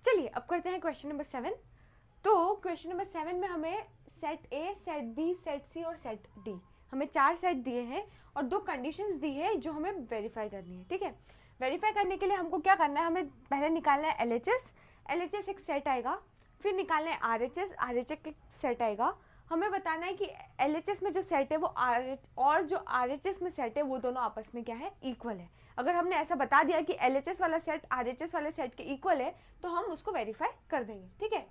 चलिए अब करते हैं क्वेश्चन नंबर 7। तो क्वेश्चन नंबर 7 में हमें set A, set B, set C और सेट डी, हमें 4 सेट दिए हैं और 2 कंडीशंस दी है जो हमें वेरीफाई करनी है। ठीक है, वेरीफाई करने के लिए हमको क्या करना है, हमें पहले निकालना है LHS, LHS एक सेट आएगा, फिर निकालना है RHS, RHS एक सेट आएगा। हमें बताना है कि LHS में जो सेट है वो और जो RHS में सेट है वो दोनों आपस में क्या है, इक्वल है। अगर हमने ऐसा बता दिया कि LHS वाला सेट RHS वाले सेट के इक्वल है तो हम उसको वेरीफाई कर देंगे। ठीक है,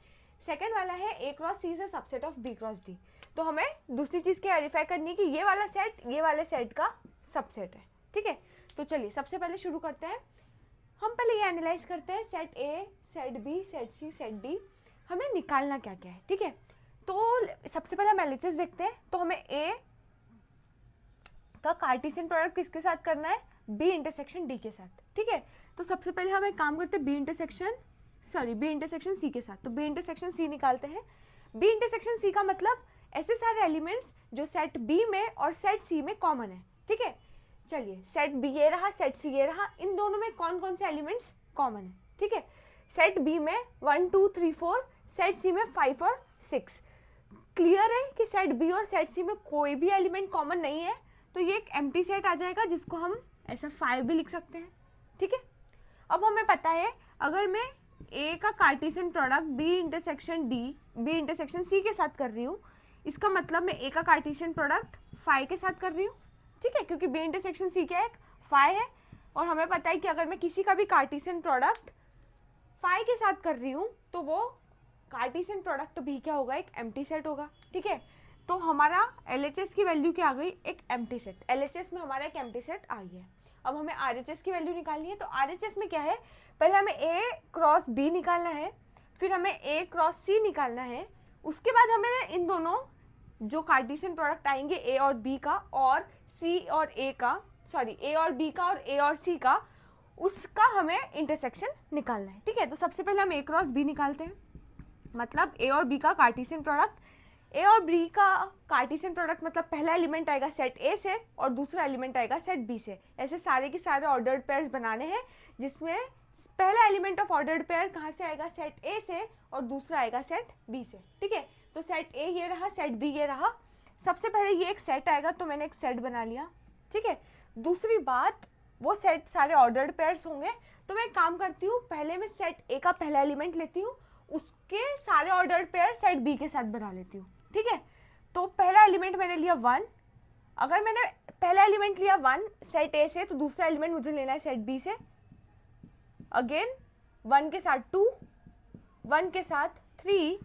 सेकंड वाला है A cross C is a subset of B cross D। तो हमें दूसरी चीज़ क्या वेरीफाई करनी है कि ये वाला सेट ये वाले सेट का सबसेट है। ठीक है, तो चलिए सबसे पहले शुरू करते हैं। हम पहले ये एनालाइज करते हैं set A, set B, set C, set D, हमें निकालना क्या क्या है। ठीक है, तो सबसे पहले हम LHS देखते हैं। तो हमें A का कार्टेशियन प्रोडक्ट किसके साथ करना है, B इंटरसेक्शन D के साथ। ठीक है, तो सबसे पहले हम एक काम करते हैं B इंटरसेक्शन C के साथ। तो B इंटरसेक्शन C निकालते हैं। B इंटरसेक्शन C का मतलब ऐसे सारे एलिमेंट्स जो सेट B में और सेट C में कॉमन है। ठीक है, चलिए सेट B ये रहा, सेट C ये रहा, इन दोनों में कौन कौन से एलिमेंट्स कॉमन है। ठीक है, सेट B में 1 2 3 4, सेट C में 5 और 6। क्लियर है कि सेट B और सेट C में कोई भी एलिमेंट कॉमन नहीं है, तो ये एक एम्प्टी सेट आ जाएगा जिसको हम ऐसा 5 भी लिख सकते हैं। ठीक है, अब हमें पता है अगर मैं A का Cartesian product B intersection C के साथ कर रही हूँ, इसका मतलब मैं A का कार्टेशियन प्रोडक्ट फाई के साथ कर रही हूँ। ठीक है, क्योंकि B इंटरसेक्शन C क्या है, फाई है, और हमें पता है कि अगर मैं किसी का भी कार्टेशियन प्रोडक्ट फाई के साथ कर रही हूँ तो वो कार्टेशियन प्रोडक्ट भी क्या होगा, एक एम्प्टी सेट होगा। ठीक है, तो हमारा LHS की वैल्यू क्या आ गई, एक एम्प्टी सेट। LHS में हमारा एक एम्प्टी सेट आ गया है। अब हमें RHS की वैल्यू निकालनी है। तो RHS में क्या है, पहले हमें A क्रॉस B निकालना है, फिर हमें A क्रॉस C निकालना है, उसके बाद हमें इन दोनों जो कार्टेशियन प्रोडक्ट आएंगे A और B का और C और A का, सॉरी A और B का और A और C का, उसका हमें इंटरसेक्शन निकालना है। ठीक है, तो सबसे पहले हम A क्रॉस B निकालते हैं, मतलब A और B का कार्टेशियन प्रोडक्ट। A और B का कार्टेशियन प्रोडक्ट मतलब पहला एलिमेंट आएगा सेट A से और दूसरा एलिमेंट आएगा सेट B से। ऐसे सारे के सारे ऑर्डर्ड पेयर्स बनाने हैं जिसमें पहला एलिमेंट ऑफ ऑर्डर्ड पेयर कहाँ से आएगा, सेट A से, और दूसरा आएगा सेट B से। ठीक है, तो सेट A ये रहा, सेट B ये रहा। सबसे पहले ये एक सेट आएगा तो मैंने एक सेट बना लिया। ठीक है, दूसरी बात, वो सेट सारे ऑर्डर्ड पेयर्स होंगे, तो मैं एक काम करती हूँ, पहले मैं सेट A का पहला एलिमेंट लेती हूँ, उसके सारे ऑर्डर्ड पेयर सेट B के साथ बना लेती हूँ। ठीक है, तो पहला एलिमेंट मैंने लिया 1। अगर मैंने पहला एलिमेंट लिया 1 सेट A से, तो दूसरा एलिमेंट मुझे लेना है सेट B से। अगेन 1 के साथ 2, 1 के साथ 3,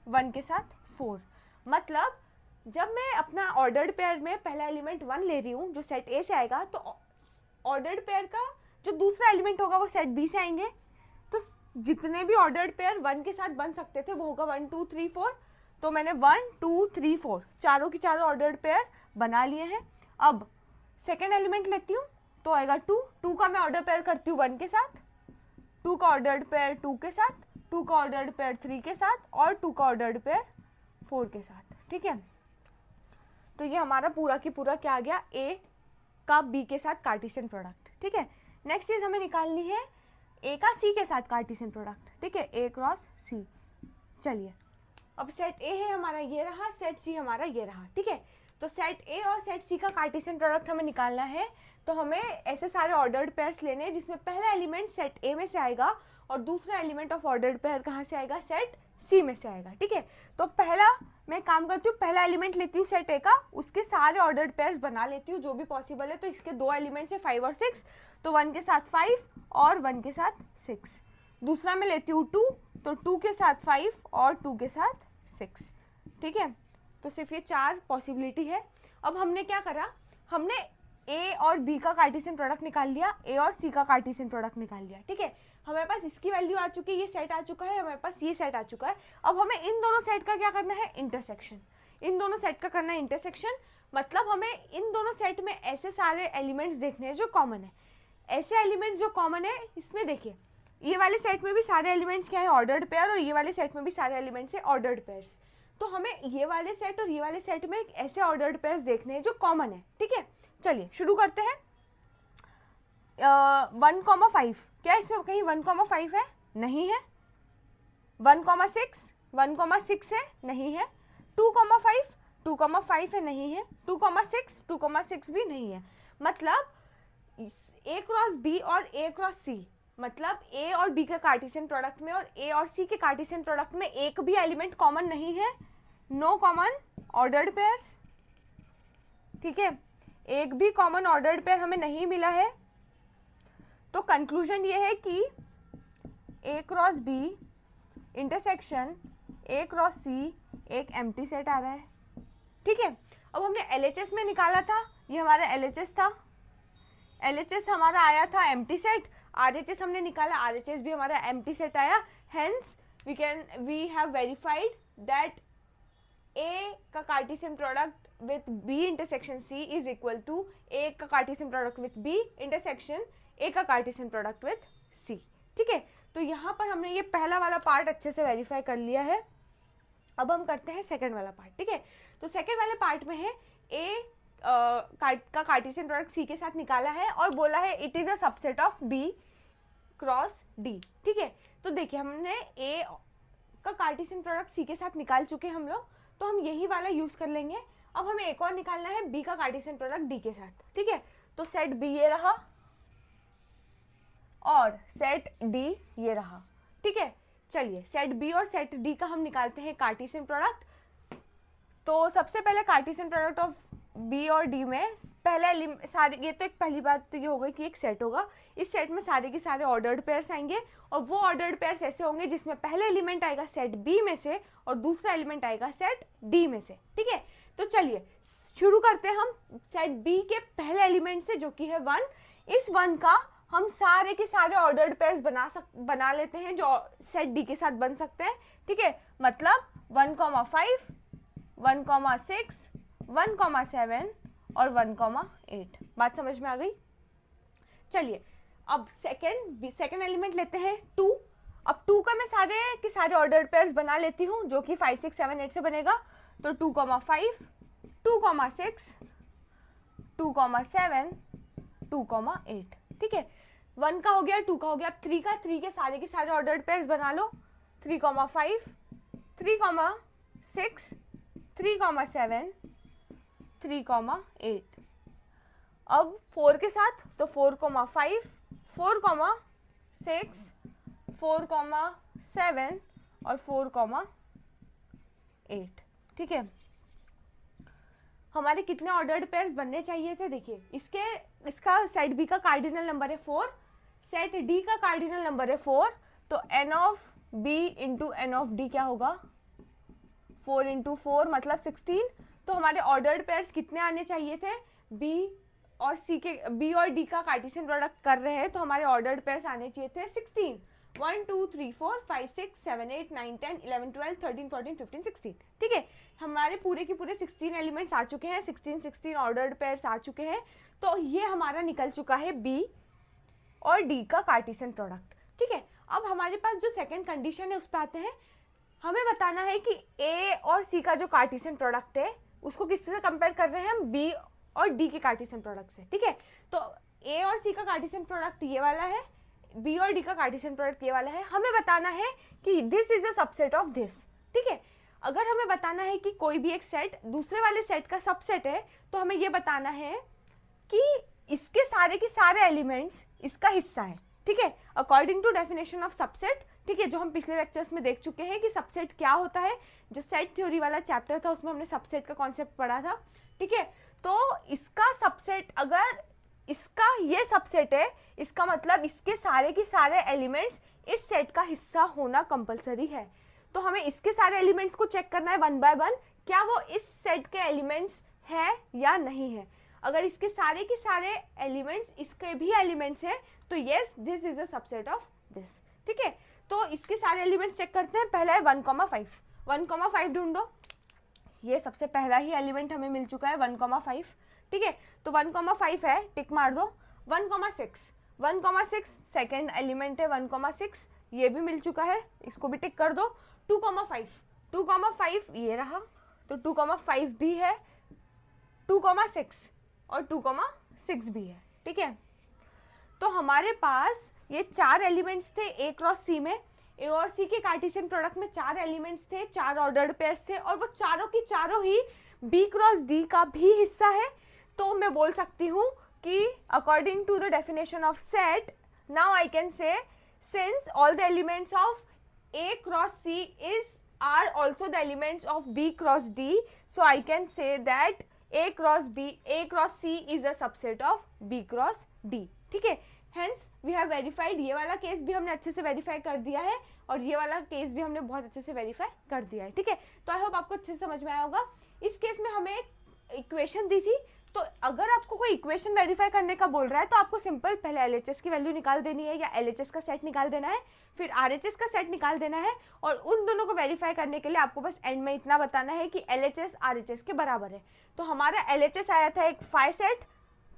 1 के साथ 4। मतलब जब मैं अपना ऑर्डर्ड पेयर में पहला एलिमेंट 1 ले रही हूँ जो सेट A से आएगा, तो ऑर्डर्ड पेयर का जो दूसरा एलिमेंट होगा वो सेट B से आएंगे। तो जितने भी ऑर्डर्ड पेयर 1 के साथ बन सकते थे वो होगा 1 2 3 4। तो मैंने 1 2 3 4 चारों की चारों ऑर्डर्ड पेयर बना लिए हैं। अब सेकेंड एलिमेंट लेती हूँ तो आएगा 2, 2 का मैं ऑर्डर पेयर करती हूँ 1 के साथ, 2 का ऑर्डर्ड पेयर 2 के साथ, 2 का ऑर्डर्ड पेयर 3 के साथ और 2 का ऑर्डर्ड पेयर 4 के साथ। ठीक है, तो ये हमारा पूरा की पूरा क्या आ गया, A का B के साथ कार्टेशियन प्रोडक्ट। ठीक है, नेक्स्ट चीज हमें निकालनी है A का C के साथ कार्टेशियन प्रोडक्ट। ठीक है, A क्रॉस C। चलिए अब सेट A है हमारा ये रहा, सेट C हमारा ये रहा। ठीक है, तो सेट A और सेट C का कार्टेशियन प्रोडक्ट हमें निकालना है, तो हमें ऐसे सारे ऑर्डर्ड पेयर्स लेने हैं जिसमें पहला एलिमेंट सेट A में से आएगा और दूसरा एलिमेंट ऑफ ऑर्डर्ड पेयर कहाँ से आएगा, सेट C में से आएगा। ठीक है, तो पहला मैं काम करती हूँ, पहला एलिमेंट लेती हूँ सेट A का, उसके सारे ऑर्डर्ड पेयर्स बना लेती हूँ जो भी पॉसिबल है। तो इसके 2 एलिमेंट्स है 5 और 6, तो 1 के साथ 5 और 1 के साथ 6। दूसरा मैं लेती हूँ 2, तो 2 के साथ 5 और 2 के साथ 6। ठीक है, तो सिर्फ ये 4 पॉसिबिलिटी है। अब हमने क्या करा, हमने A और B का कार्टेशियन प्रोडक्ट निकाल लिया, A और C का कार्टेशियन प्रोडक्ट निकाल लिया। ठीक है, हमारे पास इसकी वैल्यू आ चुकी है, ये सेट आ चुका है, हमारे पास ये सेट आ चुका है। अब हमें इन दोनों सेट का क्या करना है, इंटरसेक्शन। इन दोनों सेट का करना है इंटरसेक्शन, मतलब हमें इन दोनों सेट में ऐसे सारे एलिमेंट्स देखने हैं जो कॉमन है। ऐसे एलिमेंट्स जो कॉमन है, इसमें देखिए ये वाले सेट में भी सारे एलिमेंट्स क्या है, ऑर्डर्ड पेयर, और ये वाले सेट में भी सारे एलिमेंट्स है ऑर्डर्ड पेयर्स। तो हमें ये वाले सेट और ये वाले सेट में ऐसे ऑर्डर्ड पेयर्स देखने हैं जो कॉमन है। ठीक है, चलिए शुरू करते हैं। 1,5, क्या इसमें कहीं 1,5 है, नहीं है। 1,6 1,6 है, नहीं है। 2,5 2,5 है, नहीं है। 2,6 2,6 भी नहीं है। मतलब A क्रॉस B और A क्रॉस C, मतलब A और B का कार्टेशियन प्रोडक्ट में और A और C के कार्टेशियन प्रोडक्ट में एक भी एलिमेंट कॉमन नहीं है। नो कॉमन ऑर्डर्ड पेयर्स, ठीक है, एक भी कॉमन ऑर्डर्ड पेयर हमें नहीं मिला है। तो कंक्लूजन ये है कि A cross B intersection A cross C एक एम्प्टी सेट आ रहा है, ठीक है। अब हमने LHS में निकाला था, ये हमारा LHS था, LHS हमारा आया था एम्प्टी सेट। RHS हमने निकाला, RHS भी हमारा एम्प्टी सेट आया। Hence we have verified that A का Cartesian product with B intersection C is equal to A का Cartesian product with B intersection A का कार्टेशियन प्रोडक्ट विथ C, ठीक है। तो यहाँ पर हमने ये पहला वाला पार्ट अच्छे से वेरीफाई कर लिया है। अब हम करते हैं सेकंड वाला पार्ट, ठीक है। तो सेकंड वाले पार्ट में है A का कार्टेशियन प्रोडक्ट C के साथ निकाला है और बोला है it is a subset of B cross D, ठीक है। तो देखिए हमने A का कार्टेशियन प्रोडक्ट C के साथ निकाल चुके हम लोग, तो हम यही वाला यूज कर लेंगे। अब हमें एक और निकालना है B का कार्टेशियन प्रोडक्ट D के साथ, ठीक है। तो सेट B ये रहा और सेट D ये रहा, ठीक है। चलिए सेट B और सेट D का हम निकालते हैं कार्टेशियन प्रोडक्ट। तो सबसे पहले कार्टेशियन प्रोडक्ट ऑफ B और D में पहले सारे, ये तो एक पहली बात तो ये हो गई कि एक सेट होगा, इस सेट में सारे के सारे ऑर्डर्ड पेयर्स आएंगे और वो ऑर्डर्ड पेयर्स ऐसे होंगे जिसमें पहले एलिमेंट आएगा सेट B में से और दूसरा एलिमेंट आएगा सेट D में से, ठीक है। तो चलिए शुरू करते हैं हम सेट B के पहले एलिमेंट से जो कि है 1। इस 1 का हम सारे के सारे ऑर्डर्ड पेयर्स बना लेते हैं जो सेट D के साथ बन सकते हैं, ठीक है। मतलब 1,5 1,6 1,7 और 1,8। बात समझ में आ गई। चलिए अब सेकेंड एलिमेंट लेते हैं 2। अब 2 का मैं सारे के सारे ऑर्डर्ड पेयर्स बना लेती हूँ जो कि 5 6 7 8 से बनेगा। तो 2,5 2,6 2,7 2,8, ठीक है। 1 का हो गया, 2 का हो गया। अब 3 का, 3 के सारे ऑर्डर्ड पेयर्स बना लो। 3,5 3,6 3,7 3,8। अब 4 के साथ तो 4,5 4,6 4,7 और 4,8, ठीक है। हमारे कितने ऑर्डर्ड पेयर्स बनने चाहिए थे, देखिए इसका सेट B का कार्डिनल नंबर है 4, सेट D का कार्डिनल नंबर है 4, तो n of B into n of D क्या होगा 4 इंटू 4 मतलब 16। तो हमारे ऑर्डर्ड पेयर्स कितने आने चाहिए थे, B और D का कार्टेशियन प्रोडक्ट कर रहे हैं तो हमारे ऑर्डर्ड पेयर्स आने चाहिए थे 16। 1 2 3 4 5 6 7 8 9 10 11 12 13 14 15 16, ठीक है। हमारे पूरे के पूरे 16 एलिमेंट्स आ चुके हैं, 16 ऑर्डर्ड पेयर्स आ चुके हैं। तो ये हमारा निकल चुका है B और D का कार्टेशियन प्रोडक्ट, ठीक है। अब हमारे पास जो सेकंड कंडीशन है उस पर आते हैं। हमें बताना है कि A और C का जो कार्टेशियन प्रोडक्ट है उसको किससे कंपेयर कर रहे हैं हम, B और D के कार्टेशियन प्रोडक्ट से, ठीक है। तो A और C का कार्टेशियन प्रोडक्ट ये वाला है, B और D का कार्टेशियन प्रोडक्ट ये वाला है। हमें बताना है कि this is a subset of this, ठीक है। अगर हमें बताना है कि कोई भी एक सेट दूसरे वाले सेट का सबसेट है तो हमें ये बताना है कि इसके सारे के सारे एलिमेंट्स इसका हिस्सा है, ठीक है, according to definition of subset, ठीक है, जो हम पिछले लेक्चर्स में देख चुके हैं कि सबसेट क्या होता है। जो सेट थ्योरी वाला चैप्टर था उसमें हमने सबसेट का कॉन्सेप्ट पढ़ा था, ठीक है। तो इसका सबसेट, अगर इसका ये सबसेट है, इसका मतलब इसके सारे के सारे एलिमेंट्स इस सेट का हिस्सा होना कंपलसरी है। तो हमें इसके सारे एलिमेंट्स को चेक करना है 1 बाय 1, क्या वो इस सेट के एलिमेंट्स है या नहीं है। अगर इसके सारे के सारे एलिमेंट्स इसके भी एलिमेंट्स हैं तो yes this is a subset of this, ठीक है। तो इसके सारे एलिमेंट्स चेक करते हैं। पहला है 1,5 1,5 ढूंढो। ये सबसे पहला ही एलिमेंट हमें मिल चुका है 1,5, ठीक है। तो 1,5 है, टिक मार दो। 1,6 सेकेंड एलिमेंट है 1,6, ये भी मिल चुका है, इसको भी टिक कर दो। 2,5 ये रहा, तो 2,5 भी है, 2,6 और 2,6 भी है, ठीक है। तो हमारे पास ये 4 एलिमेंट्स थे A क्रॉस C में। ए और सी के कार्टेशियन प्रोडक्ट में 4 एलिमेंट्स थे, 4 ऑर्डर्ड पेयर्स थे और वो चारों की चारों ही बी क्रॉस डी का भी हिस्सा है, तो मैं बोल सकती हूँ कि according to the definition of set, now I can say since all the elements of A cross C are also the elements of B cross D, so I can say that A cross C is a subset of B cross D. ठीक है, hence we have verified, ये वाला case भी हमने अच्छे से verify कर दिया है और ये वाला केस भी हमने बहुत अच्छे से वेरीफाई कर दिया है. ठीक है, तो आई होप आपको अच्छे से समझ में आया होगा. इस केस में हमें इक्वेशन दी थी, तो अगर आपको कोई इक्वेशन वेरीफाई करने का बोल रहा है तो आपको सिंपल पहले एलएचएस की वैल्यू निकाल देनी है या एलएचएस का सेट निकाल देना है, फिर आरएचएस का सेट निकाल देना है और उन दोनों को वेरीफाई करने के लिए आपको बस एंड में इतना बताना है कि एलएचएस आरएचएस के बराबर है. तो हमारा एलएचएस आया था एक 5 सेट,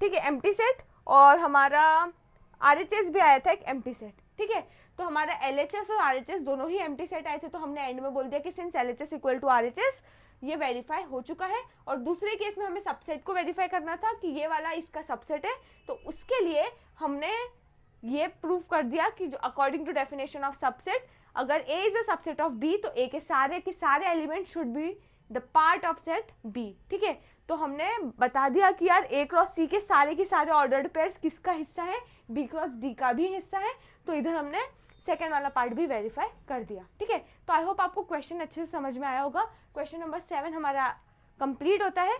ठीक है, एम्प्टी सेट, और हमारा आरएचएस भी आया था एक एम्प्टी सेट. ठीक है, तो हमारा एलएचएस और आरएचएस दोनों ही एम्प्टी सेट आए थे, तो हमने एंड में बोल दिया कि since LHS equal to RHS, ये वेरीफाई हो चुका है. और दूसरे केस में हमें सबसेट को वेरीफाई करना था कि ये वाला इसका सबसेट है, तो उसके लिए हमने ये प्रूव कर दिया कि जो according to definition of subset, अगर A is a subset of B तो A के सारे element should be the part of set B. ठीक है, तो हमने बता दिया कि यार A क्रॉस C के सारे ऑर्डर्ड पेयर्स किसका हिस्सा है, B क्रॉस D का भी हिस्सा है, तो इधर हमने सेकेंड वाला पार्ट भी वेरीफाई कर दिया. ठीक है, तो आई होप आपको क्वेश्चन अच्छे से समझ में आया होगा. क्वेश्चन नंबर 7 हमारा कंप्लीट होता है.